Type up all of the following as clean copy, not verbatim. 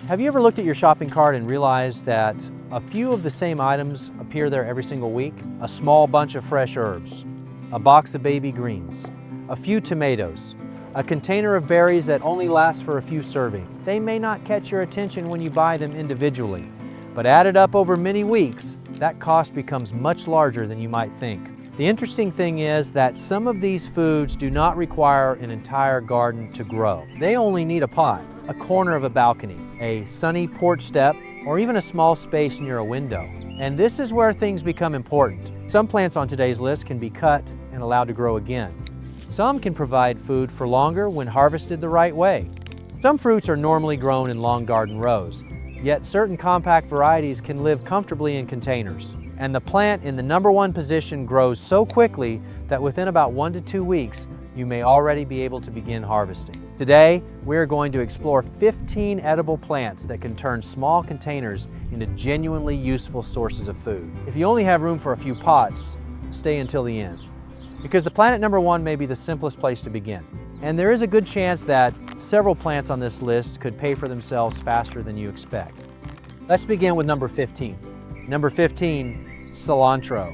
Have you ever looked at your shopping cart and realized that a few of the same items appear there every single week? A small bunch of fresh herbs, a box of baby greens, a few tomatoes, a container of berries that only last for a few servings. They may not catch your attention when you buy them individually, but added up over many weeks, that cost becomes much larger than you might think. The interesting thing is that some of these foods do not require an entire garden to grow. They only need a pot, a corner of a balcony, a sunny porch step, or even a small space near a window. And this is where things become important. Some plants on today's list can be cut and allowed to grow again. Some can provide food for longer when harvested the right way. Some fruits are normally grown in long garden rows, yet certain compact varieties can live comfortably in containers. And the plant in the #1 position grows so quickly that within about 1 to 2 weeks, you may already be able to begin harvesting. Today, we're going to explore 15 edible plants that can turn small containers into genuinely useful sources of food. If you only have room for a few pots, stay until the end, because the plant at #1 may be the simplest place to begin. And there is a good chance that several plants on this list could pay for themselves faster than you expect. Let's begin with number 15. Number 15, cilantro.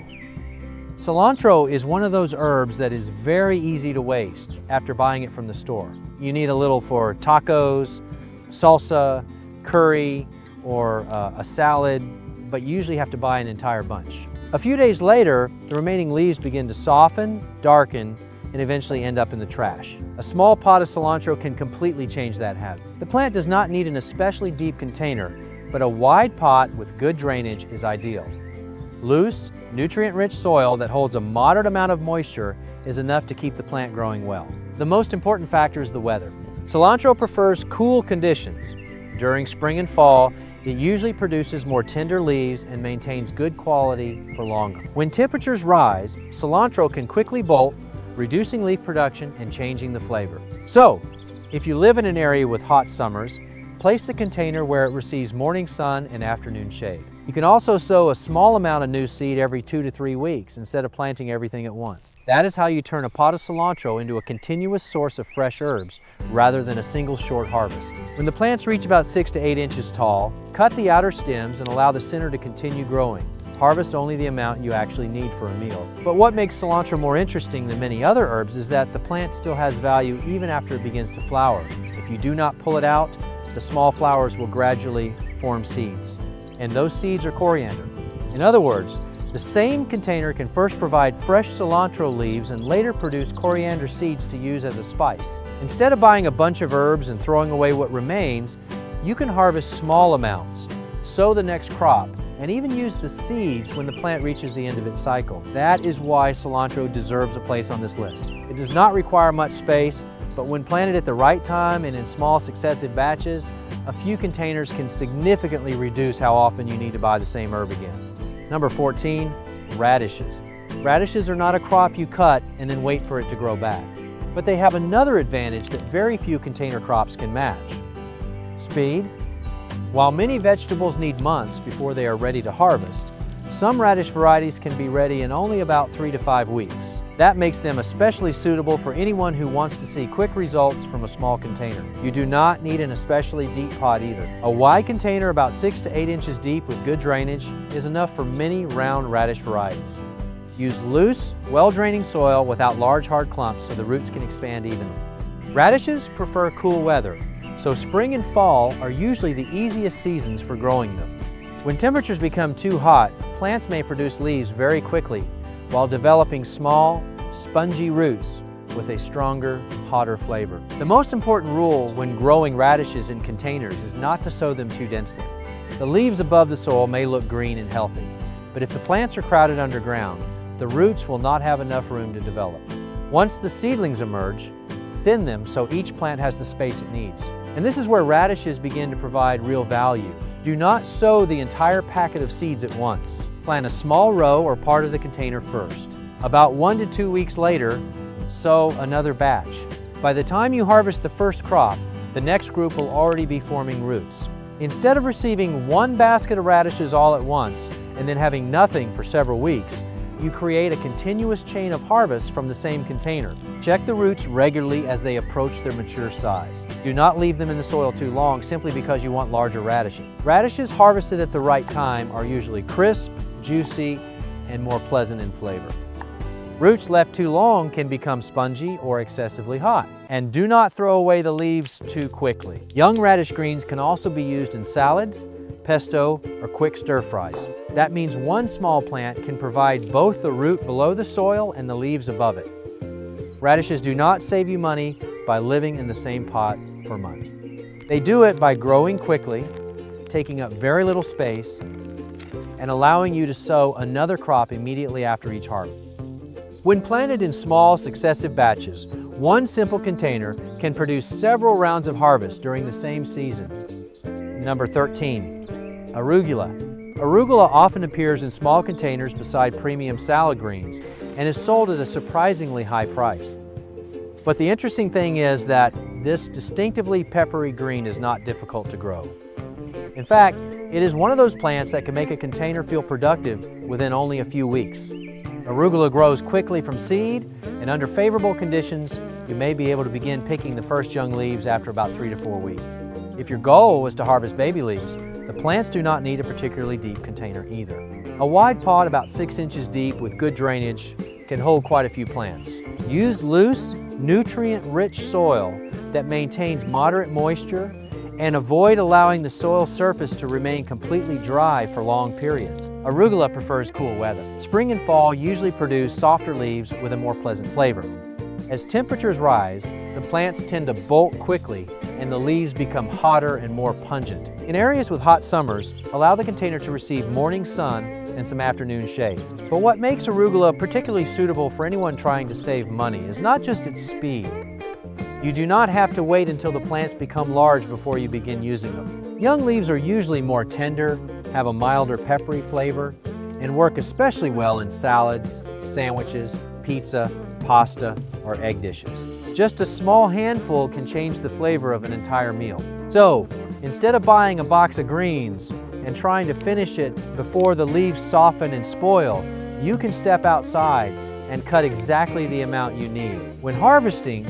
Cilantro is one of those herbs that is very easy to waste after buying it from the store. You need a little for tacos, salsa, curry, or a salad, but you usually have to buy an entire bunch. A few days later, the remaining leaves begin to soften, darken, and eventually end up in the trash. A small pot of cilantro can completely change that habit. The plant does not need an especially deep container, but a wide pot with good drainage is ideal. Loose, nutrient-rich soil that holds a moderate amount of moisture is enough to keep the plant growing well. The most important factor is the weather. Cilantro prefers cool conditions. During spring and fall, it usually produces more tender leaves and maintains good quality for longer. When temperatures rise, cilantro can quickly bolt, reducing leaf production and changing the flavor. So, if you live in an area with hot summers, place the container where it receives morning sun and afternoon shade. You can also sow a small amount of new seed every 2 to 3 weeks instead of planting everything at once. That is how you turn a pot of cilantro into a continuous source of fresh herbs rather than a single short harvest. When the plants reach about 6 to 8 inches tall, cut the outer stems and allow the center to continue growing. Harvest only the amount you actually need for a meal. But what makes cilantro more interesting than many other herbs is that the plant still has value even after it begins to flower. If you do not pull it out, the small flowers will gradually form seeds. And those seeds are coriander. In other words, the same container can first provide fresh cilantro leaves and later produce coriander seeds to use as a spice. Instead of buying a bunch of herbs and throwing away what remains, you can harvest small amounts, sow the next crop, and even use the seeds when the plant reaches the end of its cycle. That is why cilantro deserves a place on this list. It does not require much space, but when planted at the right time and in small successive batches, a few containers can significantly reduce how often you need to buy the same herb again. Number 14, radishes. Radishes are not a crop you cut and then wait for it to grow back, but they have another advantage that very few container crops can match: speed. While many vegetables need months before they are ready to harvest, some radish varieties can be ready in only about 3 to 5 weeks. That makes them especially suitable for anyone who wants to see quick results from a small container. You do not need an especially deep pot either. A wide container about 6 to 8 inches deep with good drainage is enough for many round radish varieties. Use loose, well-draining soil without large hard clumps so the roots can expand evenly. Radishes prefer cool weather, so spring and fall are usually the easiest seasons for growing them. When temperatures become too hot, plants may produce leaves very quickly while developing small, spongy roots with a stronger, hotter flavor. The most important rule when growing radishes in containers is not to sow them too densely. The leaves above the soil may look green and healthy, but if the plants are crowded underground, the roots will not have enough room to develop. Once the seedlings emerge, thin them so each plant has the space it needs. And this is where radishes begin to provide real value. Do not sow the entire packet of seeds at once. Plant a small row or part of the container first. About 1 to 2 weeks later, sow another batch. By the time you harvest the first crop, the next group will already be forming roots. Instead of receiving one basket of radishes all at once and then having nothing for several weeks, you create a continuous chain of harvest from the same container. Check the roots regularly as they approach their mature size. Do not leave them in the soil too long simply because you want larger radishes. Radishes harvested at the right time are usually crisp, juicy, and more pleasant in flavor. Roots left too long can become spongy or excessively hot. And do not throw away the leaves too quickly. Young radish greens can also be used in salads, pesto, or quick stir fries. That means one small plant can provide both the root below the soil and the leaves above it. Radishes do not save you money by living in the same pot for months. They do it by growing quickly, taking up very little space, and allowing you to sow another crop immediately after each harvest. When planted in small, successive batches, one simple container can produce several rounds of harvest during the same season. Number 13, arugula. Arugula often appears in small containers beside premium salad greens and is sold at a surprisingly high price. But the interesting thing is that this distinctively peppery green is not difficult to grow. In fact, it is one of those plants that can make a container feel productive within only a few weeks. Arugula grows quickly from seed, and under favorable conditions, you may be able to begin picking the first young leaves after about 3 to 4 weeks. If your goal is to harvest baby leaves, the plants do not need a particularly deep container either. A wide pot about 6 inches deep with good drainage can hold quite a few plants. Use loose, nutrient-rich soil that maintains moderate moisture and avoid allowing the soil surface to remain completely dry for long periods. Arugula prefers cool weather. Spring and fall usually produce softer leaves with a more pleasant flavor. As temperatures rise, the plants tend to bolt quickly and the leaves become hotter and more pungent. In areas with hot summers, allow the container to receive morning sun and some afternoon shade. But what makes arugula particularly suitable for anyone trying to save money is not just its speed. You do not have to wait until the plants become large before you begin using them. Young leaves are usually more tender, have a milder peppery flavor, and work especially well in salads, sandwiches, pizza, pasta, or egg dishes. Just a small handful can change the flavor of an entire meal. So, instead of buying a box of greens and trying to finish it before the leaves soften and spoil, you can step outside and cut exactly the amount you need. When harvesting,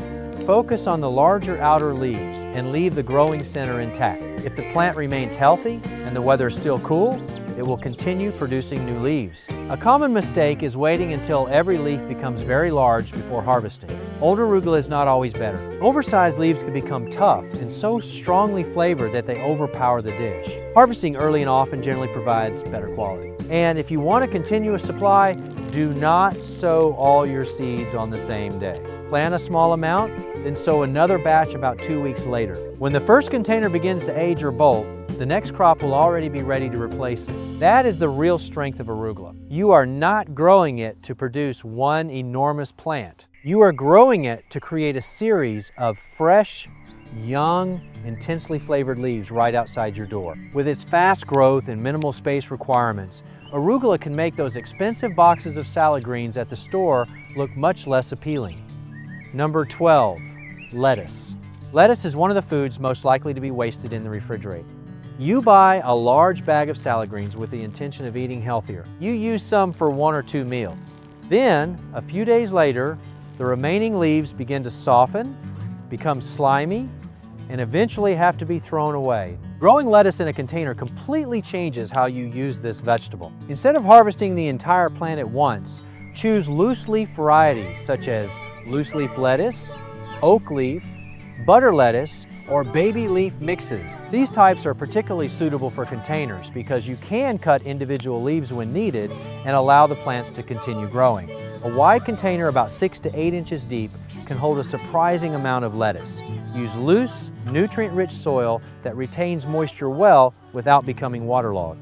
focus on the larger outer leaves and leave the growing center intact. If the plant remains healthy and the weather is still cool, it will continue producing new leaves. A common mistake is waiting until every leaf becomes very large before harvesting. Old arugula is not always better. Oversized leaves can become tough and so strongly flavored that they overpower the dish. Harvesting early and often generally provides better quality. And if you want a continuous supply, do not sow all your seeds on the same day. Plant a small amount, then sow another batch about 2 weeks later. When the first container begins to age or bolt, the next crop will already be ready to replace it. That is the real strength of arugula. You are not growing it to produce one enormous plant. You are growing it to create a series of fresh, young, intensely flavored leaves right outside your door. With its fast growth and minimal space requirements, arugula can make those expensive boxes of salad greens at the store look much less appealing. Number 12, lettuce. Lettuce is one of the foods most likely to be wasted in the refrigerator. You buy a large bag of salad greens with the intention of eating healthier. You use some for 1 or 2 meals. Then, a few days later, the remaining leaves begin to soften, become slimy, and eventually have to be thrown away. Growing lettuce in a container completely changes how you use this vegetable. Instead of harvesting the entire plant at once, choose loose leaf varieties such as loose leaf lettuce, oak leaf, butter lettuce, or baby leaf mixes. These types are particularly suitable for containers because you can cut individual leaves when needed and allow the plants to continue growing. A wide container about 6 to 8 inches deep can hold a surprising amount of lettuce. Use loose, nutrient-rich soil that retains moisture well without becoming waterlogged.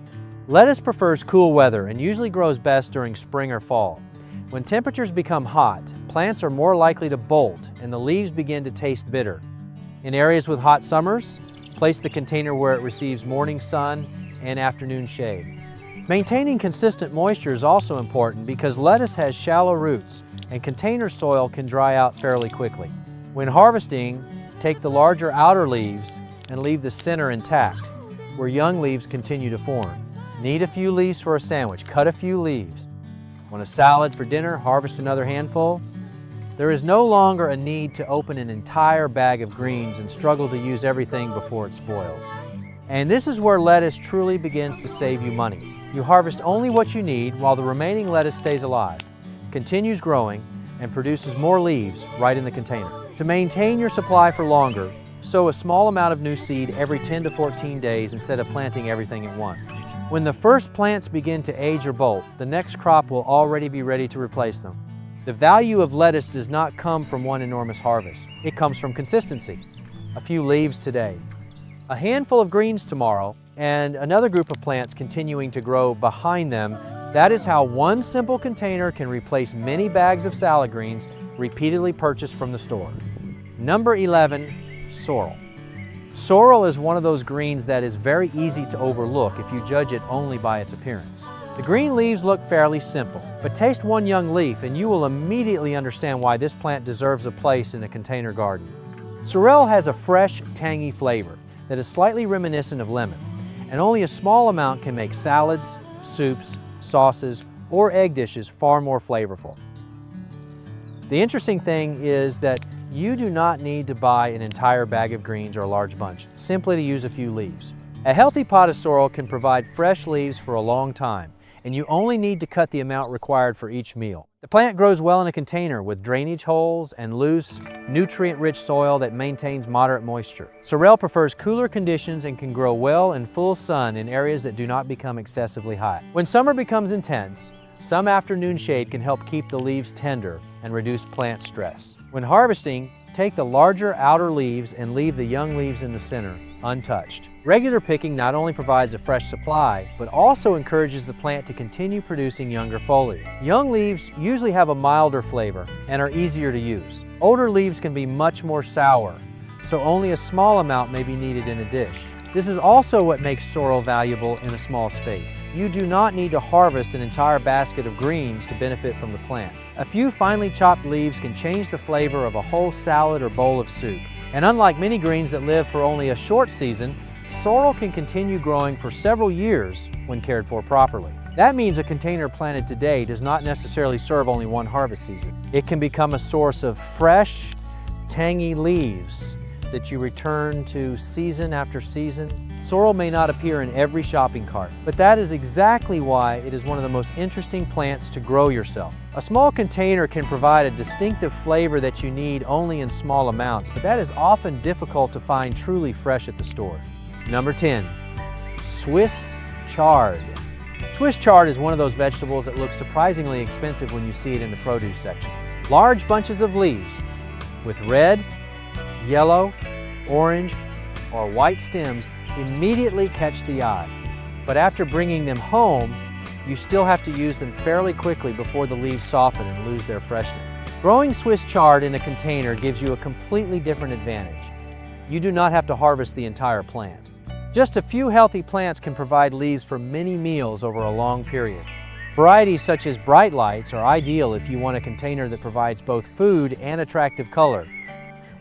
Lettuce prefers cool weather and usually grows best during spring or fall. When temperatures become hot, plants are more likely to bolt and the leaves begin to taste bitter. In areas with hot summers, place the container where it receives morning sun and afternoon shade. Maintaining consistent moisture is also important because lettuce has shallow roots and container soil can dry out fairly quickly. When harvesting, take the larger outer leaves and leave the center intact, where young leaves continue to form. Need a few leaves for a sandwich, cut a few leaves. Want a salad for dinner? Harvest another handful? There is no longer a need to open an entire bag of greens and struggle to use everything before it spoils. And this is where lettuce truly begins to save you money. You harvest only what you need while the remaining lettuce stays alive, continues growing, and produces more leaves right in the container. To maintain your supply for longer, sow a small amount of new seed every 10 to 14 days instead of planting everything at once. When the first plants begin to age or bolt, the next crop will already be ready to replace them. The value of lettuce does not come from one enormous harvest. It comes from consistency. A few leaves today, a handful of greens tomorrow, and another group of plants continuing to grow behind them. That is how one simple container can replace many bags of salad greens repeatedly purchased from the store. Number 11, sorrel. Sorrel is one of those greens that is very easy to overlook if you judge it only by its appearance. The green leaves look fairly simple, but taste one young leaf and you will immediately understand why this plant deserves a place in a container garden. Sorrel has a fresh, tangy flavor that is slightly reminiscent of lemon, and only a small amount can make salads, soups, sauces, or egg dishes far more flavorful. The interesting thing is that you do not need to buy an entire bag of greens or a large bunch, simply to use a few leaves. A healthy pot of sorrel can provide fresh leaves for a long time, and you only need to cut the amount required for each meal. The plant grows well in a container with drainage holes and loose, nutrient-rich soil that maintains moderate moisture. Sorrel prefers cooler conditions and can grow well in full sun in areas that do not become excessively hot. When summer becomes intense, some afternoon shade can help keep the leaves tender and reduce plant stress. When harvesting, take the larger outer leaves and leave the young leaves in the center untouched. Regular picking not only provides a fresh supply, but also encourages the plant to continue producing younger foliage. Young leaves usually have a milder flavor and are easier to use. Older leaves can be much more sour, so only a small amount may be needed in a dish. This is also what makes sorrel valuable in a small space. You do not need to harvest an entire basket of greens to benefit from the plant. A few finely chopped leaves can change the flavor of a whole salad or bowl of soup. And unlike many greens that live for only a short season, sorrel can continue growing for several years when cared for properly. That means a container planted today does not necessarily serve only one harvest season. It can become a source of fresh, tangy leaves that you return to season after season. Sorrel may not appear in every shopping cart, but that is exactly why it is one of the most interesting plants to grow yourself. A small container can provide a distinctive flavor that you need only in small amounts, but that is often difficult to find truly fresh at the store. Number 10, Swiss chard. Swiss chard is one of those vegetables that looks surprisingly expensive when you see it in the produce section. Large bunches of leaves with red, yellow, orange, or white stems immediately catch the eye. But after bringing them home, you still have to use them fairly quickly before the leaves soften and lose their freshness. Growing Swiss chard in a container gives you a completely different advantage. You do not have to harvest the entire plant. Just a few healthy plants can provide leaves for many meals over a long period. Varieties such as Bright Lights are ideal if you want a container that provides both food and attractive color,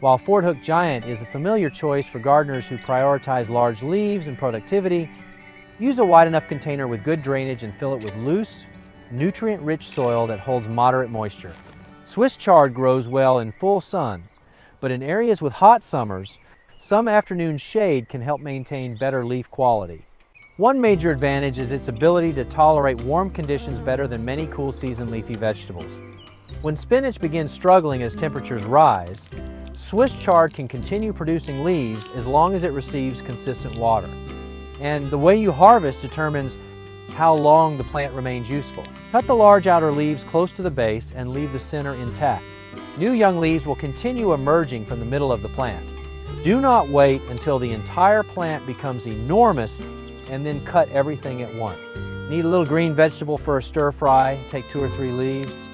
while Fort Hook Giant is a familiar choice for gardeners who prioritize large leaves and productivity. Use a wide enough container with good drainage and fill it with loose, nutrient-rich soil that holds moderate moisture. Swiss chard grows well in full sun, but in areas with hot summers, some afternoon shade can help maintain better leaf quality. One major advantage is its ability to tolerate warm conditions better than many cool season leafy vegetables. When spinach begins struggling as temperatures rise, Swiss chard can continue producing leaves as long as it receives consistent water. And the way you harvest determines how long the plant remains useful. Cut the large outer leaves close to the base and leave the center intact. New young leaves will continue emerging from the middle of the plant. Do not wait until the entire plant becomes enormous and then cut everything at once. Need a little green vegetable for a stir fry? Take 2 or 3 leaves.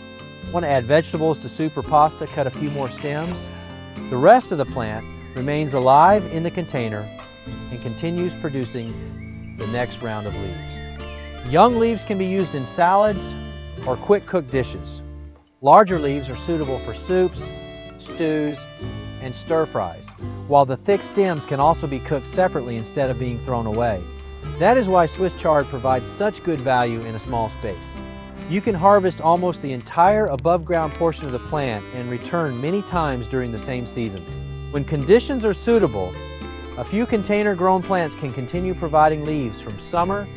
Want to add vegetables to soup or pasta? Cut a few more stems. The rest of the plant remains alive in the container and continues producing the next round of leaves. Young leaves can be used in salads or quick cooked dishes. Larger leaves are suitable for soups, stews, and stir fries, while the thick stems can also be cooked separately instead of being thrown away. That is why Swiss chard provides such good value in a small space. You can harvest almost the entire above-ground portion of the plant and return many times during the same season. When conditions are suitable, a few container-grown plants can continue providing leaves from summer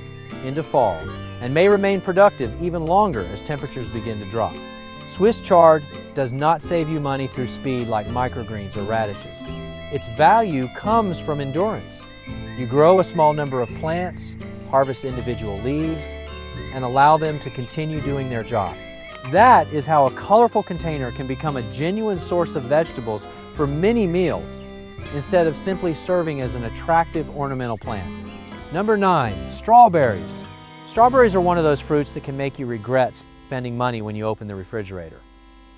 into fall and may remain productive even longer as temperatures begin to drop. Swiss chard does not save you money through speed like microgreens or radishes. Its value comes from endurance. You grow a small number of plants, harvest individual leaves, and allow them to continue doing their job. That is how a colorful container can become a genuine source of vegetables for many meals, instead of simply serving as an attractive ornamental plant. Number 9, strawberries. Strawberries are one of those fruits that can make you regret spending money when you open the refrigerator.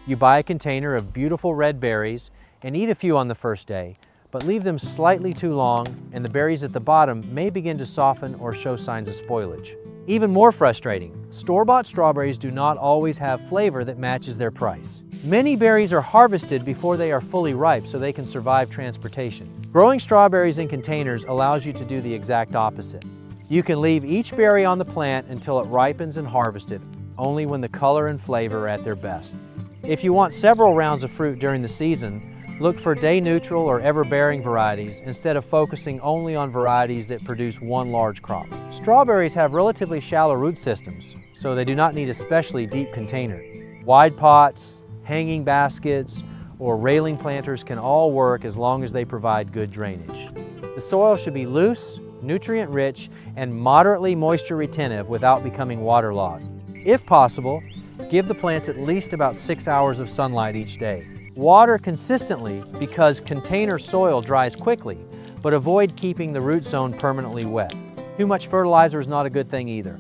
You buy a container of beautiful red berries and eat a few on the first day, but leave them slightly too long and the berries at the bottom may begin to soften or show signs of spoilage. Even more frustrating, store-bought strawberries do not always have flavor that matches their price. Many berries are harvested before they are fully ripe so they can survive transportation. Growing strawberries in containers allows you to do the exact opposite. You can leave each berry on the plant until it ripens and harvested, only when the color and flavor are at their best. If you want several rounds of fruit during the season, look for day-neutral or ever-bearing varieties instead of focusing only on varieties that produce one large crop. Strawberries have relatively shallow root systems, so they do not need a especially deep container. Wide pots, hanging baskets, or railing planters can all work as long as they provide good drainage. The soil should be loose, nutrient-rich, and moderately moisture-retentive without becoming waterlogged. If possible, give the plants at least about 6 hours of sunlight each day. Water consistently because container soil dries quickly, but avoid keeping the root zone permanently wet. Too much fertilizer is not a good thing either.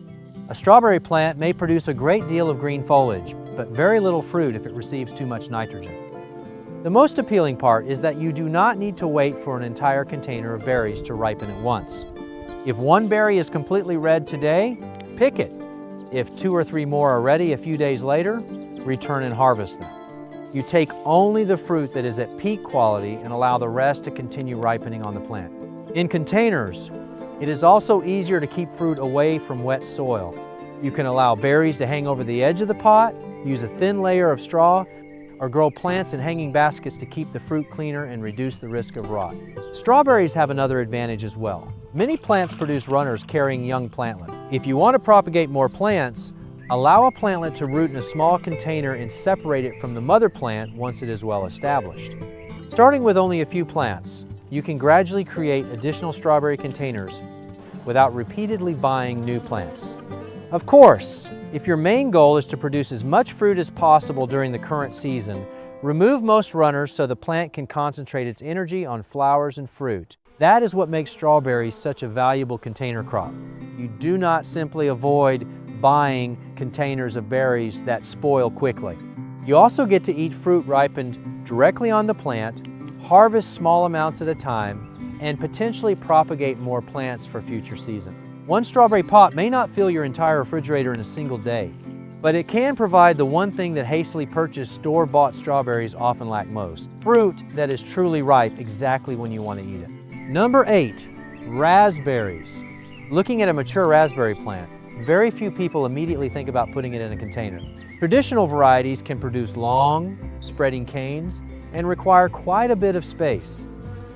A strawberry plant may produce a great deal of green foliage, but very little fruit if it receives too much nitrogen. The most appealing part is that you do not need to wait for an entire container of berries to ripen at once. If one berry is completely red today, pick it. If 2 or 3 more are ready a few days later, return and harvest them. You take only the fruit that is at peak quality and allow the rest to continue ripening on the plant. In containers, it is also easier to keep fruit away from wet soil. You can allow berries to hang over the edge of the pot, use a thin layer of straw, or grow plants in hanging baskets to keep the fruit cleaner and reduce the risk of rot. Strawberries have another advantage as well. Many plants produce runners carrying young plantlet. If you want to propagate more plants, allow a plantlet to root in a small container and separate it from the mother plant once it is well established. Starting with only a few plants, you can gradually create additional strawberry containers without repeatedly buying new plants. Of course, if your main goal is to produce as much fruit as possible during the current season, remove most runners so the plant can concentrate its energy on flowers and fruit. That is what makes strawberries such a valuable container crop. You do not simply avoid buying containers of berries that spoil quickly. You also get to eat fruit ripened directly on the plant, harvest small amounts at a time, and potentially propagate more plants for future season. One strawberry pot may not fill your entire refrigerator in a single day, but it can provide the one thing that hastily purchased store-bought strawberries often lack most: fruit that is truly ripe exactly when you want to eat it. Number 8, raspberries. Looking at a mature raspberry plant, very few people immediately think about putting it in a container. Traditional varieties can produce long, spreading canes and require quite a bit of space.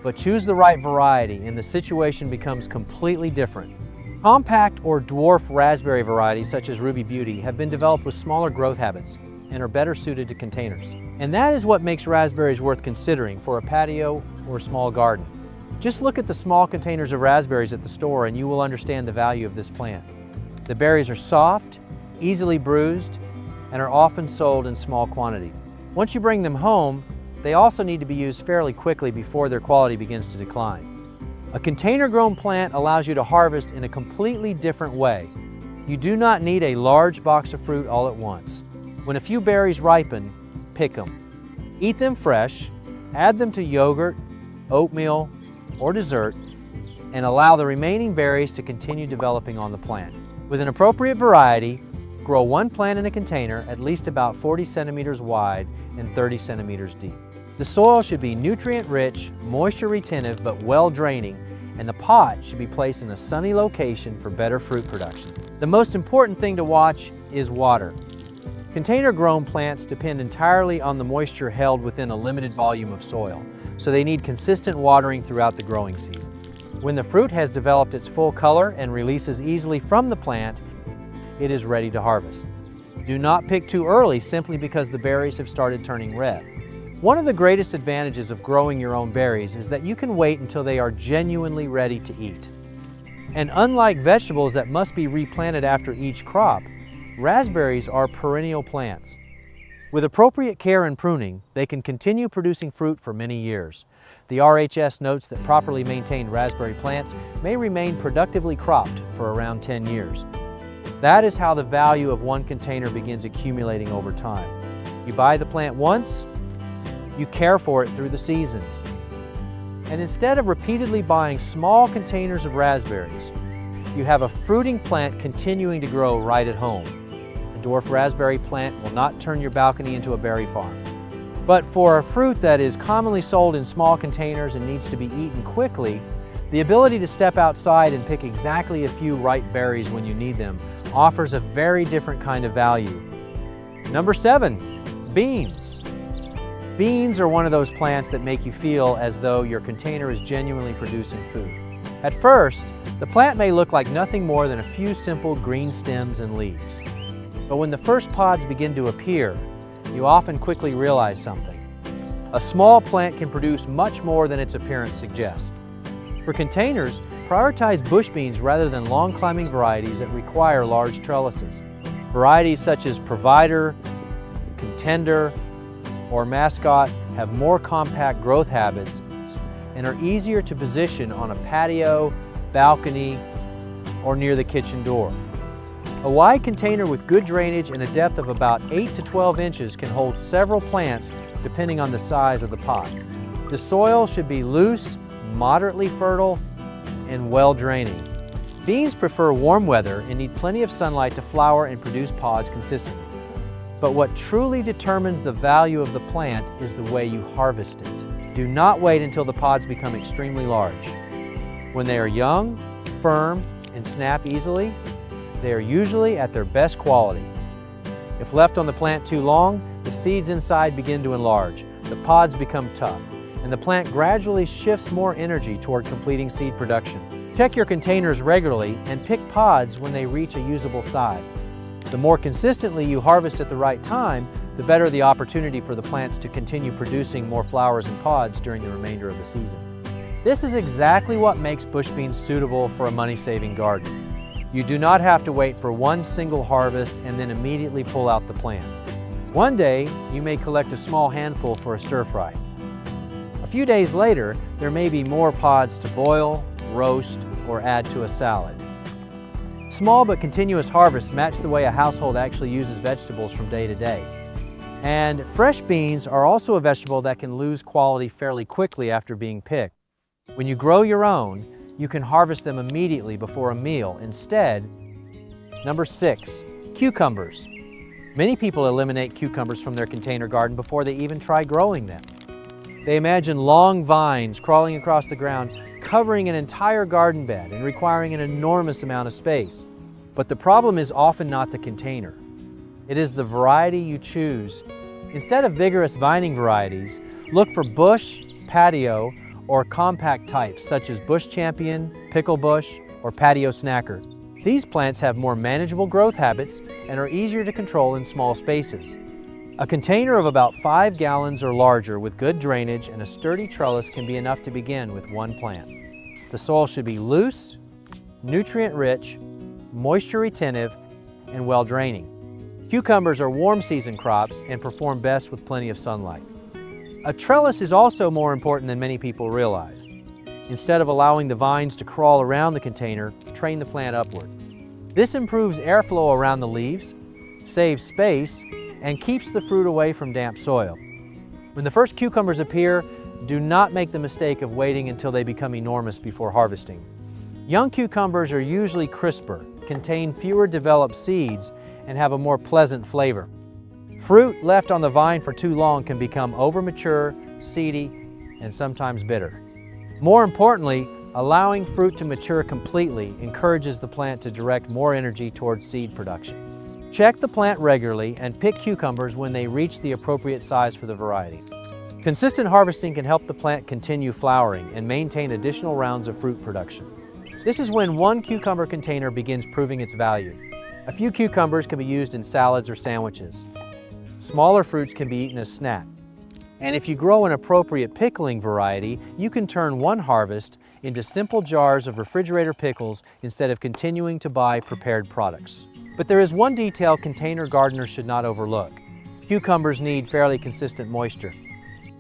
But choose the right variety and the situation becomes completely different. Compact or dwarf raspberry varieties such as Ruby Beauty have been developed with smaller growth habits and are better suited to containers. And that is what makes raspberries worth considering for a patio or small garden. Just look at the small containers of raspberries at the store and you will understand the value of this plant. The berries are soft, easily bruised, and are often sold in small quantity. Once you bring them home, they also need to be used fairly quickly before their quality begins to decline. A container-grown plant allows you to harvest in a completely different way. You do not need a large box of fruit all at once. When a few berries ripen, pick them. Eat them fresh, add them to yogurt, oatmeal, or dessert, and allow the remaining berries to continue developing on the plant. With an appropriate variety, grow one plant in a container at least about 40 centimeters wide and 30 centimeters deep. The soil should be nutrient-rich, moisture-retentive, but well-draining, and the pot should be placed in a sunny location for better fruit production. The most important thing to watch is water. Container-grown plants depend entirely on the moisture held within a limited volume of soil, so they need consistent watering throughout the growing season. When the fruit has developed its full color and releases easily from the plant, it is ready to harvest. Do not pick too early simply because the berries have started turning red. One of the greatest advantages of growing your own berries is that you can wait until they are genuinely ready to eat. And unlike vegetables that must be replanted after each crop, raspberries are perennial plants. With appropriate care and pruning, they can continue producing fruit for many years. The RHS notes that properly maintained raspberry plants may remain productively cropped for around 10 years. That is how the value of one container begins accumulating over time. You buy the plant once, you care for it through the seasons. And instead of repeatedly buying small containers of raspberries, you have a fruiting plant continuing to grow right at home. A dwarf raspberry plant will not turn your balcony into a berry farm. But for a fruit that is commonly sold in small containers and needs to be eaten quickly, the ability to step outside and pick exactly a few ripe berries when you need them offers a very different kind of value. Number 7, beans. Beans are one of those plants that make you feel as though your container is genuinely producing food. At first, the plant may look like nothing more than a few simple green stems and leaves. But when the first pods begin to appear, you often quickly realize something. A small plant can produce much more than its appearance suggests. For containers, prioritize bush beans rather than long-climbing varieties that require large trellises. Varieties such as Provider, Contender, or Mascot have more compact growth habits and are easier to position on a patio, balcony, or near the kitchen door. A wide container with good drainage and a depth of about 8 to 12 inches can hold several plants depending on the size of the pot. The soil should be loose, moderately fertile, and well draining. Beans prefer warm weather and need plenty of sunlight to flower and produce pods consistently. But what truly determines the value of the plant is the way you harvest it. Do not wait until the pods become extremely large. When they are young, firm, and snap easily, they are usually at their best quality. If left on the plant too long, the seeds inside begin to enlarge, the pods become tough, and the plant gradually shifts more energy toward completing seed production. Check your containers regularly and pick pods when they reach a usable size. The more consistently you harvest at the right time, the better the opportunity for the plants to continue producing more flowers and pods during the remainder of the season. This is exactly what makes bush beans suitable for a money-saving garden. You do not have to wait for one single harvest and then immediately pull out the plant. One day, you may collect a small handful for a stir-fry. A few days later, there may be more pods to boil, roast, or add to a salad. Small but continuous harvests match the way a household actually uses vegetables from day to day. And fresh beans are also a vegetable that can lose quality fairly quickly after being picked. When you grow your own, you can harvest them immediately before a meal. Instead, number 6, cucumbers. Many people eliminate cucumbers from their container garden before they even try growing them. They imagine long vines crawling across the ground, covering an entire garden bed and requiring an enormous amount of space. But the problem is often not the container. It is the variety you choose. Instead of vigorous vining varieties, look for bush, patio, or compact types such as bush champion, pickle bush, or patio snacker. These plants have more manageable growth habits and are easier to control in small spaces. A container of about 5 gallons or larger with good drainage and a sturdy trellis can be enough to begin with one plant. The soil should be loose, nutrient-rich, moisture-retentive, and well-draining. Cucumbers are warm season crops and perform best with plenty of sunlight. A trellis is also more important than many people realize. Instead of allowing the vines to crawl around the container, train the plant upward. This improves airflow around the leaves, saves space, and keeps the fruit away from damp soil. When the first cucumbers appear, do not make the mistake of waiting until they become enormous before harvesting. Young cucumbers are usually crisper, contain fewer developed seeds, and have a more pleasant flavor. Fruit left on the vine for too long can become overmature, seedy, and sometimes bitter. More importantly, allowing fruit to mature completely encourages the plant to direct more energy towards seed production. Check the plant regularly and pick cucumbers when they reach the appropriate size for the variety. Consistent harvesting can help the plant continue flowering and maintain additional rounds of fruit production. This is when one cucumber container begins proving its value. A few cucumbers can be used in salads or sandwiches. Smaller fruits can be eaten as snacks. And if you grow an appropriate pickling variety, you can turn one harvest into simple jars of refrigerator pickles instead of continuing to buy prepared products. But there is one detail container gardeners should not overlook. Cucumbers need fairly consistent moisture.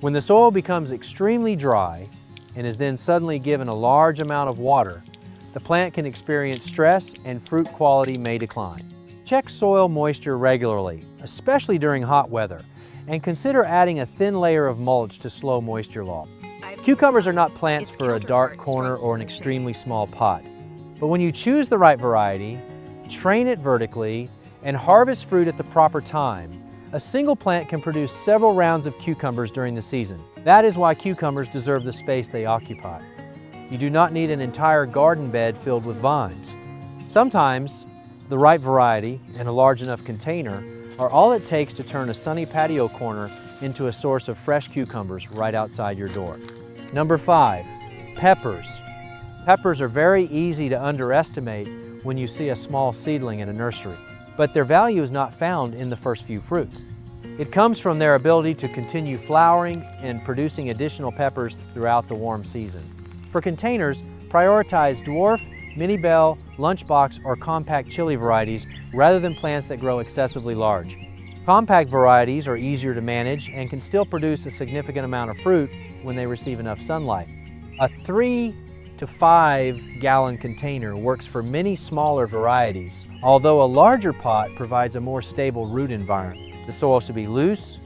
When the soil becomes extremely dry and is then suddenly given a large amount of water, the plant can experience stress and fruit quality may decline. Check soil moisture regularly, especially during hot weather, and consider adding a thin layer of mulch to slow moisture loss. Cucumbers are not plants for a dark corner or an extremely small pot. But when you choose the right variety, train it vertically, and harvest fruit at the proper time, a single plant can produce several rounds of cucumbers during the season. That is why cucumbers deserve the space they occupy. You do not need an entire garden bed filled with vines. Sometimes, the right variety and a large enough container are all it takes to turn a sunny patio corner into a source of fresh cucumbers right outside your door. Number 5, peppers. Peppers are very easy to underestimate when you see a small seedling in a nursery, but their value is not found in the first few fruits. It comes from their ability to continue flowering and producing additional peppers throughout the warm season. For containers, prioritize dwarf, mini bell, lunchbox, or compact chili varieties rather than plants that grow excessively large. Compact varieties are easier to manage and can still produce a significant amount of fruit when they receive enough sunlight. A 3 to 5 gallon container works for many smaller varieties, although a larger pot provides a more stable root environment. The soil should be loose,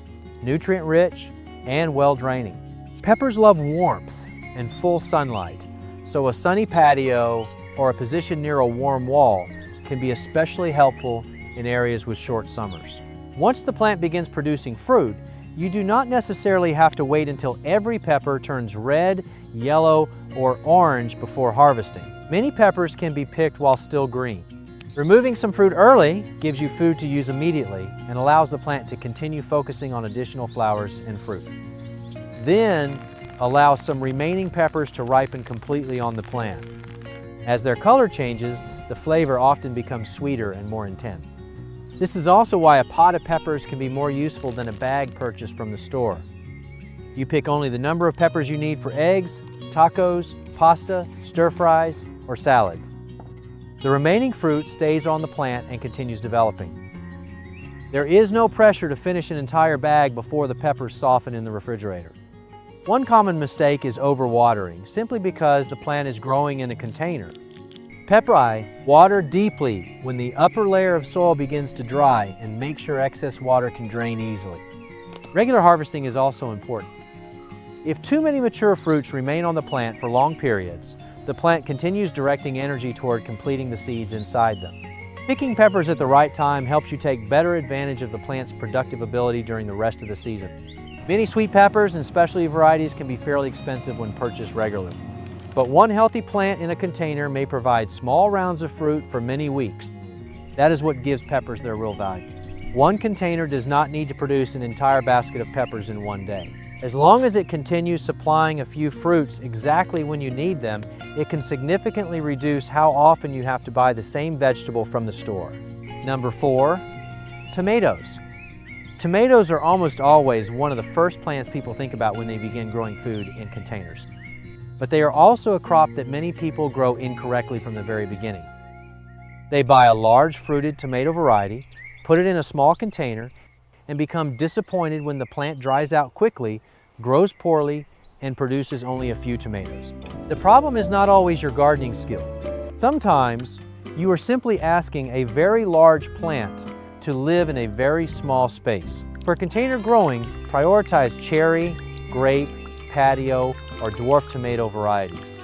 nutrient-rich, and well-draining. Peppers love warmth and full sunlight, so a sunny patio or a position near a warm wall can be especially helpful in areas with short summers. Once the plant begins producing fruit, you do not necessarily have to wait until every pepper turns red, yellow, or orange before harvesting. Many peppers can be picked while still green. Removing some fruit early gives you food to use immediately and allows the plant to continue focusing on additional flowers and fruit. Then, allow some remaining peppers to ripen completely on the plant. As their color changes, the flavor often becomes sweeter and more intense. This is also why a pot of peppers can be more useful than a bag purchased from the store. You pick only the number of peppers you need for eggs, tacos, pasta, stir-fries, or salads. The remaining fruit stays on the plant and continues developing. There is no pressure to finish an entire bag before the peppers soften in the refrigerator. One common mistake is overwatering, simply because the plant is growing in a container. Pepperi water deeply when the upper layer of soil begins to dry and make sure excess water can drain easily. Regular harvesting is also important. If too many mature fruits remain on the plant for long periods, the plant continues directing energy toward completing the seeds inside them. Picking peppers at the right time helps you take better advantage of the plant's productive ability during the rest of the season. Many sweet peppers and specialty varieties can be fairly expensive when purchased regularly. But one healthy plant in a container may provide small rounds of fruit for many weeks. That is what gives peppers their real value. One container does not need to produce an entire basket of peppers in one day. As long as it continues supplying a few fruits exactly when you need them, it can significantly reduce how often you have to buy the same vegetable from the store. Number 4, tomatoes. Tomatoes are almost always one of the first plants people think about when they begin growing food in containers. But they are also a crop that many people grow incorrectly from the very beginning. They buy a large fruited tomato variety, put it in a small container, and become disappointed when the plant dries out quickly, grows poorly, and produces only a few tomatoes. The problem is not always your gardening skill. Sometimes you are simply asking a very large plant to live in a very small space. For container growing, prioritize cherry, grape, patio, or dwarf tomato varieties.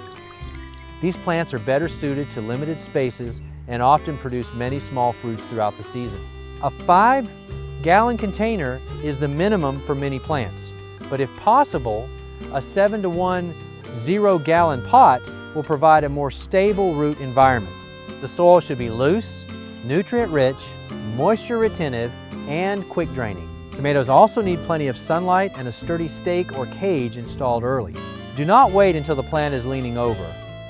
These plants are better suited to limited spaces and often produce many small fruits throughout the season. A 5-gallon container is the minimum for many plants, but if possible, a 7-to-1 0-gallon pot will provide a more stable root environment. The soil should be loose, nutrient-rich, moisture-retentive, and quick draining. Tomatoes also need plenty of sunlight and a sturdy stake or cage installed early. Do not wait until the plant is leaning over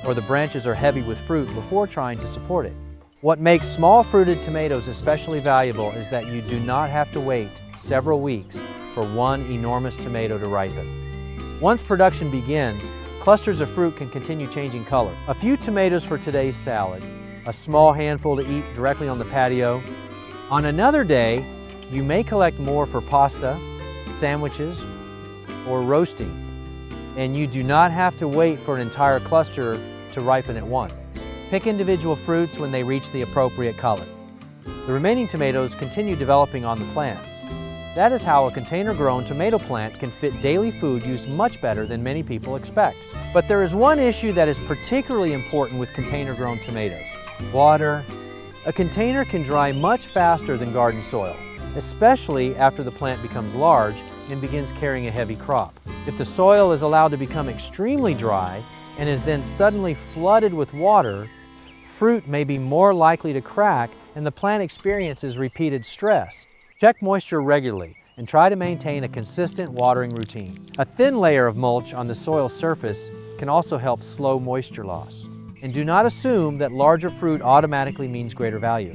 or the branches are heavy with fruit before trying to support it. What makes small fruited tomatoes especially valuable is that you do not have to wait several weeks for one enormous tomato to ripen. Once production begins, clusters of fruit can continue changing color. A few tomatoes for today's salad, a small handful to eat directly on the patio. On another day, you may collect more for pasta, sandwiches, or roasting, and you do not have to wait for an entire cluster to ripen at once. Pick individual fruits when they reach the appropriate color. The remaining tomatoes continue developing on the plant. That is how a container-grown tomato plant can fit daily food use much better than many people expect. But there is one issue that is particularly important with container-grown tomatoes: water. A container can dry much faster than garden soil, especially after the plant becomes large and begins carrying a heavy crop. If the soil is allowed to become extremely dry and is then suddenly flooded with water, fruit may be more likely to crack and the plant experiences repeated stress. Check moisture regularly and try to maintain a consistent watering routine. A thin layer of mulch on the soil surface can also help slow moisture loss. And do not assume that larger fruit automatically means greater value.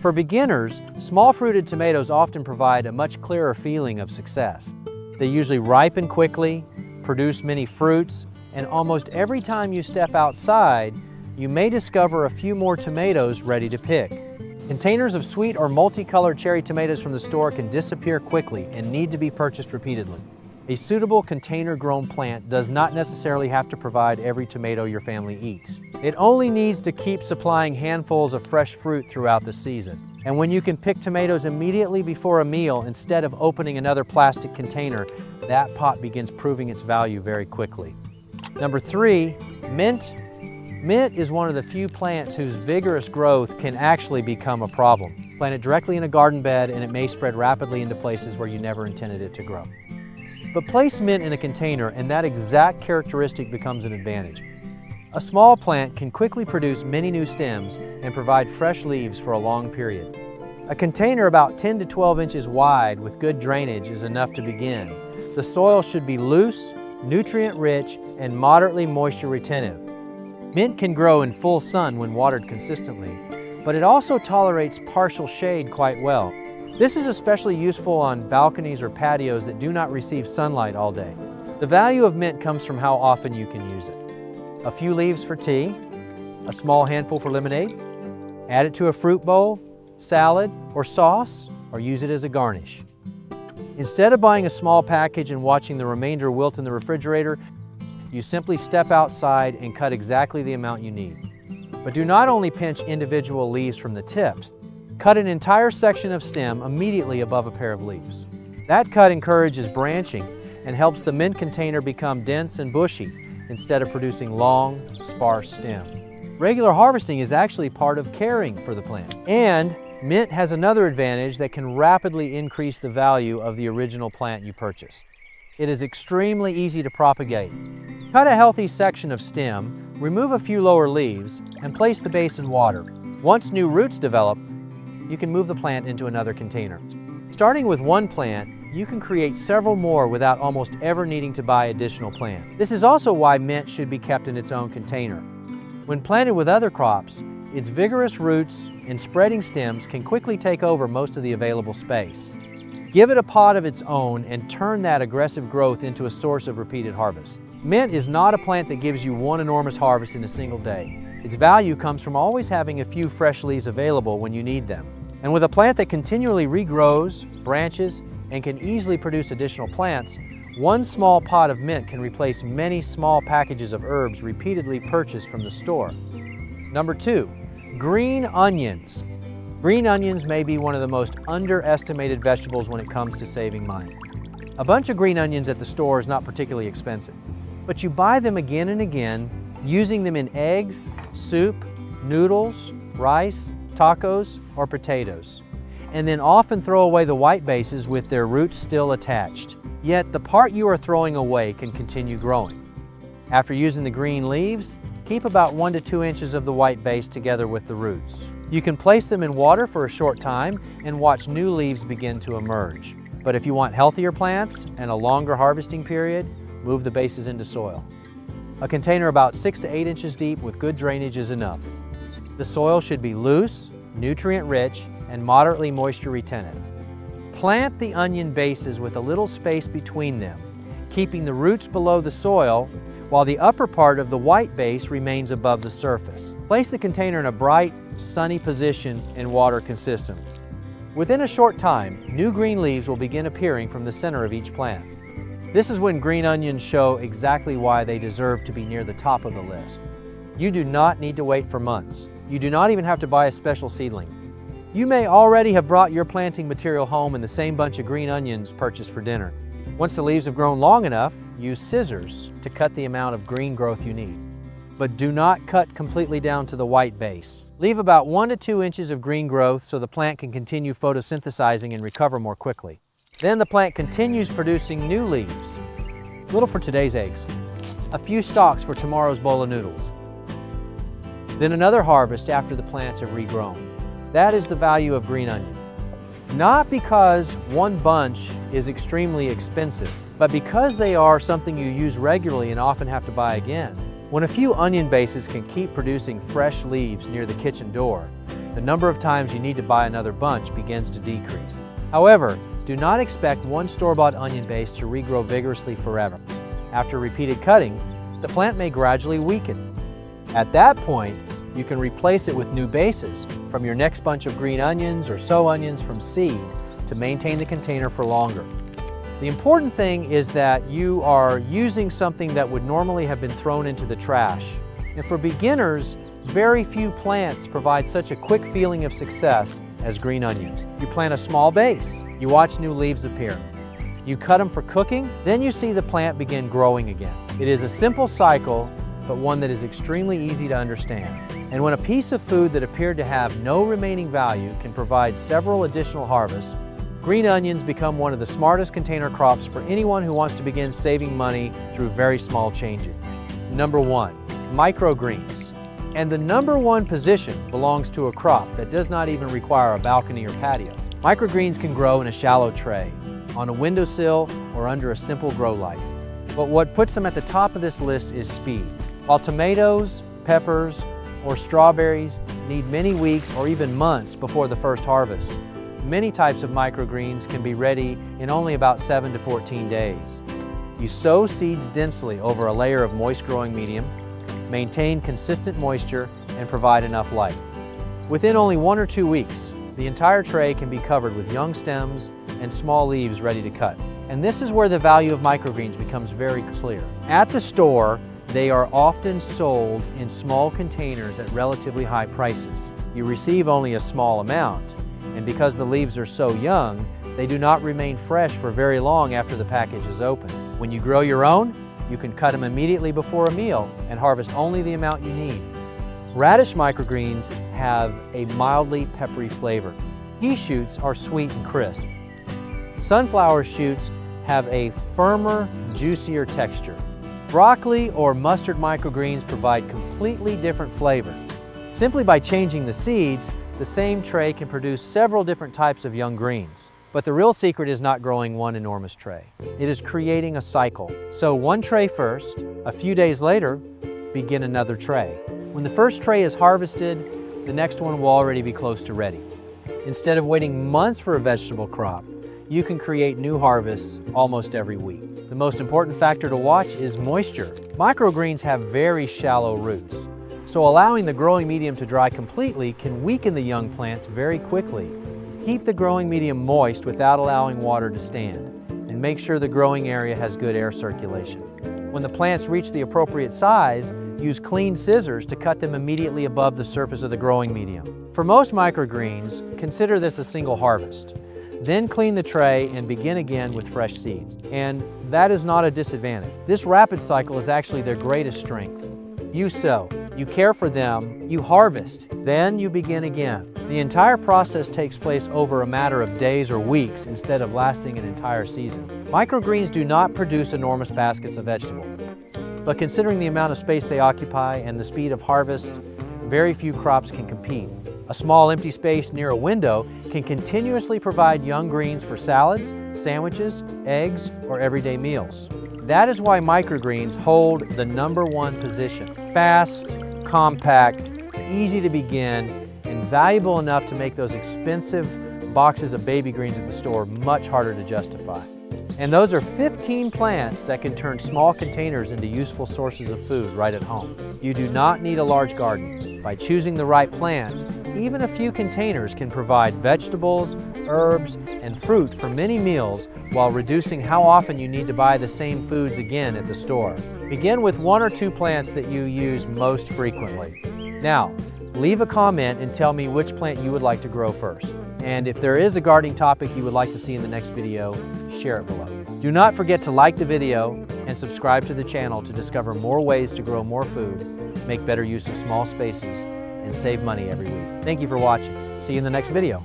For beginners, small fruited tomatoes often provide a much clearer feeling of success. They usually ripen quickly, produce many fruits, and almost every time you step outside, you may discover a few more tomatoes ready to pick. Containers of sweet or multicolored cherry tomatoes from the store can disappear quickly and need to be purchased repeatedly. A suitable container-grown plant does not necessarily have to provide every tomato your family eats. It only needs to keep supplying handfuls of fresh fruit throughout the season. And when you can pick tomatoes immediately before a meal instead of opening another plastic container, that pot begins proving its value very quickly. Number 3, mint. Mint is one of the few plants whose vigorous growth can actually become a problem. Plant it directly in a garden bed and it may spread rapidly into places where you never intended it to grow. But place mint in a container and that exact characteristic becomes an advantage. A small plant can quickly produce many new stems and provide fresh leaves for a long period. A container about 10 to 12 inches wide with good drainage is enough to begin. The soil should be loose, nutrient-rich, and moderately moisture-retentive. Mint can grow in full sun when watered consistently, but it also tolerates partial shade quite well. This is especially useful on balconies or patios that do not receive sunlight all day. The value of mint comes from how often you can use it. A few leaves for tea, a small handful for lemonade, add it to a fruit bowl, salad, or sauce, or use it as a garnish. Instead of buying a small package and watching the remainder wilt in the refrigerator, you simply step outside and cut exactly the amount you need. But do not only pinch individual leaves from the tips, cut an entire section of stem immediately above a pair of leaves. That cut encourages branching and helps the mint container become dense and bushy instead of producing long, sparse stem. Regular harvesting is actually part of caring for the plant. And mint has another advantage that can rapidly increase the value of the original plant you purchased. It is extremely easy to propagate. Cut a healthy section of stem, remove a few lower leaves, and place the base in water. Once new roots develop, you can move the plant into another container. Starting with one plant, you can create several more without almost ever needing to buy additional plants. This is also why mint should be kept in its own container. When planted with other crops, its vigorous roots and spreading stems can quickly take over most of the available space. Give it a pot of its own and turn that aggressive growth into a source of repeated harvest. Mint is not a plant that gives you one enormous harvest in a single day. Its value comes from always having a few fresh leaves available when you need them. And with a plant that continually regrows, branches, and can easily produce additional plants, one small pot of mint can replace many small packages of herbs repeatedly purchased from the store. Number 2, green onions. Green onions may be one of the most underestimated vegetables when it comes to saving money. A bunch of green onions at the store is not particularly expensive, but you buy them again and again, using them in eggs, soup, noodles, rice, tacos, or potatoes, and then often throw away the white bases with their roots still attached. Yet the part you are throwing away can continue growing. After using the green leaves, keep about 1 to 2 inches of the white base together with the roots. You can place them in water for a short time and watch new leaves begin to emerge. But if you want healthier plants and a longer harvesting period, move the bases into soil. A container about 6 to 8 inches deep with good drainage is enough. The soil should be loose, nutrient-rich, and moderately moisture-retentive. Plant the onion bases with a little space between them, keeping the roots below the soil while the upper part of the white base remains above the surface. Place the container in a bright, sunny position and water consistent. Within a short time, new green leaves will begin appearing from the center of each plant. This is when green onions show exactly why they deserve to be near the top of the list. You do not need to wait for months. You do not even have to buy a special seedling. You may already have brought your planting material home in the same bunch of green onions purchased for dinner. Once the leaves have grown long enough, use scissors to cut the amount of green growth you need. But do not cut completely down to the white base. Leave about 1 to 2 inches of green growth so the plant can continue photosynthesizing and recover more quickly. Then the plant continues producing new leaves. Little for today's eggs. A few stalks for tomorrow's bowl of noodles. Then another harvest after the plants have regrown. That is the value of green onion. Not because one bunch is extremely expensive, but because they are something you use regularly and often have to buy again. When a few onion bases can keep producing fresh leaves near the kitchen door, the number of times you need to buy another bunch begins to decrease. However, do not expect one store-bought onion base to regrow vigorously forever. After repeated cutting, the plant may gradually weaken. At that point, you can replace it with new bases from your next bunch of green onions or sow onions from seed to maintain the container for longer. The important thing is that you are using something that would normally have been thrown into the trash. And for beginners, very few plants provide such a quick feeling of success as green onions. You plant a small base, you watch new leaves appear. You cut them for cooking, then you see the plant begin growing again. It is a simple cycle, but one that is extremely easy to understand. And when a piece of food that appeared to have no remaining value can provide several additional harvests, green onions become one of the smartest container crops for anyone who wants to begin saving money through very small changes. Number 1, microgreens. And the number 1 position belongs to a crop that does not even require a balcony or patio. Microgreens can grow in a shallow tray, on a windowsill, or under a simple grow light. But what puts them at the top of this list is speed. While tomatoes, peppers, or strawberries need many weeks or even months before the first harvest, many types of microgreens can be ready in only about 7 to 14 days. You sow seeds densely over a layer of moist growing medium, maintain consistent moisture, and provide enough light. Within only 1 or 2 weeks, the entire tray can be covered with young stems and small leaves ready to cut. And this is where the value of microgreens becomes very clear. At the store, they are often sold in small containers at relatively high prices. You receive only a small amount, and because the leaves are so young, they do not remain fresh for very long after the package is opened. When you grow your own, you can cut them immediately before a meal and harvest only the amount you need. Radish microgreens have a mildly peppery flavor. Pea shoots are sweet and crisp. Sunflower shoots have a firmer, juicier texture. Broccoli or mustard microgreens provide completely different flavor. Simply by changing the seeds, the same tray can produce several different types of young greens. But the real secret is not growing one enormous tray. It is creating a cycle. Sow one tray first, a few days later, begin another tray. When the first tray is harvested, the next one will already be close to ready. Instead of waiting months for a vegetable crop, you can create new harvests almost every week. The most important factor to watch is moisture. Microgreens have very shallow roots, so allowing the growing medium to dry completely can weaken the young plants very quickly. Keep the growing medium moist without allowing water to stand, and make sure the growing area has good air circulation. When the plants reach the appropriate size, use clean scissors to cut them immediately above the surface of the growing medium. For most microgreens, consider this a single harvest. Then clean the tray and begin again with fresh seeds. And that is not a disadvantage. This rapid cycle is actually their greatest strength. You sow, you care for them, you harvest, then you begin again. The entire process takes place over a matter of days or weeks instead of lasting an entire season. Microgreens do not produce enormous baskets of vegetable, but considering the amount of space they occupy and the speed of harvest, very few crops can compete. A small empty space near a window can continuously provide young greens for salads, sandwiches, eggs, or everyday meals. That is why microgreens hold the #1 position. Fast, compact, easy to begin, and valuable enough to make those expensive boxes of baby greens at the store much harder to justify. And those are 15 plants that can turn small containers into useful sources of food right at home. You do not need a large garden. By choosing the right plants, even a few containers can provide vegetables, herbs, and fruit for many meals while reducing how often you need to buy the same foods again at the store. Begin with 1 or 2 plants that you use most frequently. Now, leave a comment and tell me which plant you would like to grow first. And if there is a gardening topic you would like to see in the next video, share it below. Do not forget to like the video and subscribe to the channel to discover more ways to grow more food, make better use of small spaces, and save money every week. Thank you for watching. See you in the next video.